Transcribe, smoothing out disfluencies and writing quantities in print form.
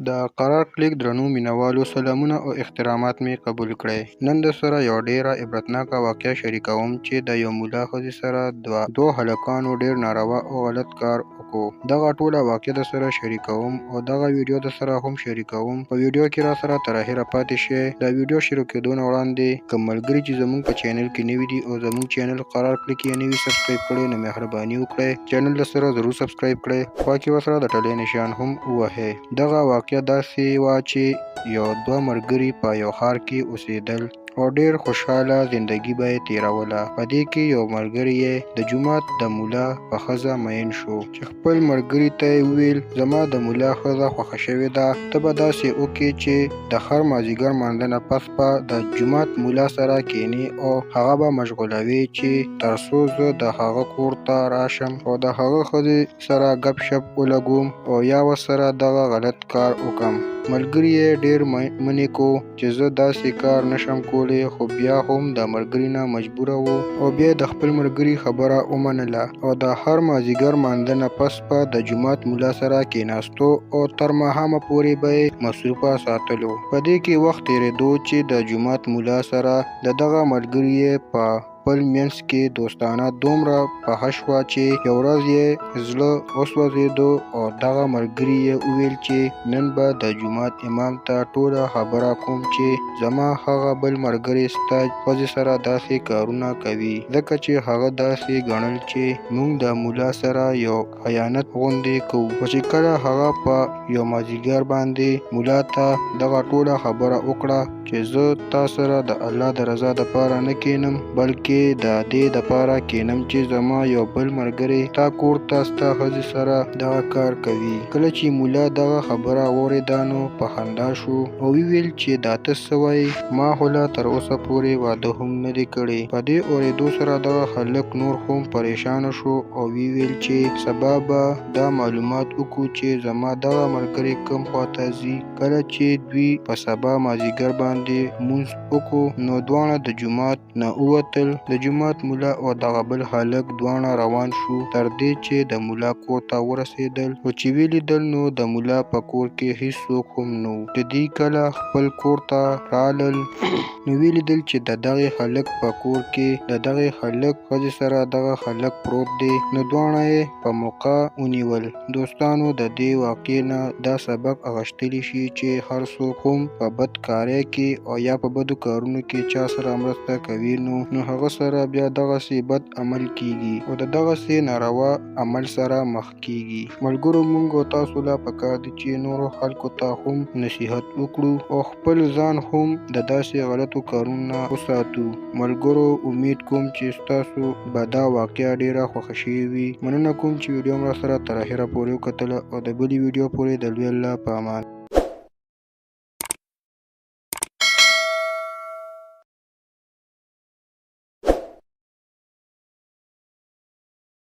د قرار کلیک درنو مینوالو سلامونه او احترامات می قبول کړئ. نن در سره یو ډیره عبرتناکه واقعه شریکوم چې د یو مولا ښځې سره دوه هلکانو ډیر ناروا او غلط کار وکړو. دغه ټوله واقعه در سره شریکوم او دغه ویډیو در سره هم شریکوم. په ویډیو کې را سره تر اخره پاتې شئ. دا ویډیو شروع کېدو نه وړاندې که ملګري چې زموږ په چینل کې نوي دي او زموږ چینل قرار کلیک یې نوي سبسکرایب کړی نو مهرباني وکړئ چینل در سره ضرور سبسکرایب کړئ. خوا کې ورسره د ټلۍ نشان هم ووهئ. دغه واقعه داسې وه چې یو دوه ملګري په یو ښار کې اوسېدل او ډیر خوشحاله زندگی به یې تیروله. په دې کې یو ملګری یې د جومات د مولا په ښځه مین شو چې خپل ملګري ته یې وویل زما د مولا ښځه خوښه شوې ده، ته به داسې وکړې چې د هر مازدیګر لمانځه نه پس به د جومات مولا سره کښېنې او هغه به مشغولوې چې تر څو زه د هغه کور ته راشم او د هغه ښځې سره ګپ شپ ولګوم او یا ورسره دغه غلط کار وکړم. ملګري یې ډیر منع کو چې زه داسې کار نشم کولی، خو بیا هم د ملګري نه مجبوره و او بیا د خپل ملګري خبره ومنله او د هر مازدیګر لمانځه نه پس به د جومات مولا سره کېناستو او تر ماښامه پورې به یې مصروفه ساتلو. په دې کې وخت تېرېدو چې د جومات مولا سره د دغه ملګري یې په خپل منځ کې دوستانه دومره پخه شوه چې یو ورځ یې زړه وسوځېدو او دغه ملګري یې وویل چې نن به د جومات امام ته ټوله خبره کوم چې زما هغه بل ملګری ستا ښځې سره داسې کارونه کوي، ځکه چې هغه داسې ګڼل چې موږ د مولا سره یو خیانت غوندې کوو. خو چې کله هغه په یو مازدیګر باندې مولا ته دغه ټوله خبره وکړه چې زه تا سره د الله د رضا دپاره نه کښېنم بلکې د دې دپاره کښېنم چې زما یو بل ملګری تا کور ته ستا ښځې سره دغه کار کوي. کله چې مولا دغه خبره واورېده نو په خندا شو او وویل چې دا ته څه وایې، ما خو لا تر اوسه پورې واده هم نه دی کړی. په دې اورېدو سره دغه هلک نور هم پریشانه شو او وویل چې سبا به دا معلومات وکړو چې زما دغه ملګری کوم خواته ځي. کله چې دوی په سبا مازدیګر باندې مونځ وکړو نو دواړه د جومات نه ووتل. د جومات مولا او دغه بل هلک دواړه روان شو تر دې چې د مولا کور ته ورسېدل. خو چې ولیدل نو د مولا په کور کې هیڅوک هم نه و. د دوی کله خپل کور ته رالل نو ولیدل چې د دغه هلک په کور کې د دغه هلک ښځې سره دغه هلک پروت دی. نو دواړه یې په موقع ونیول. دوستانو د دې واقعې نه دا سبق اخیستلی شي چې هر څوک هم په بد کارۍ کې او یا په بدو کارونو کې چا سره مرسته کوي نو هغه سره بیا دغسې بد عمل کیږي او د دغسې ناروا عمل سره مخ کیږي. ملګرو موږ او تاسو له پکار دي چې نورو خلکو ته هم نصیحت وکړو او خپل ځان هم د داسې غلطو کارونو نه وساتو. ملګرو امید کوم چې ستاسو به دا واقعه ډیره خوښه شوې وي. مننه کوم چې ویډیو مو راسره تر اخره پورې وکتله او د بلې ویډیو پورې د لوی الله په امان.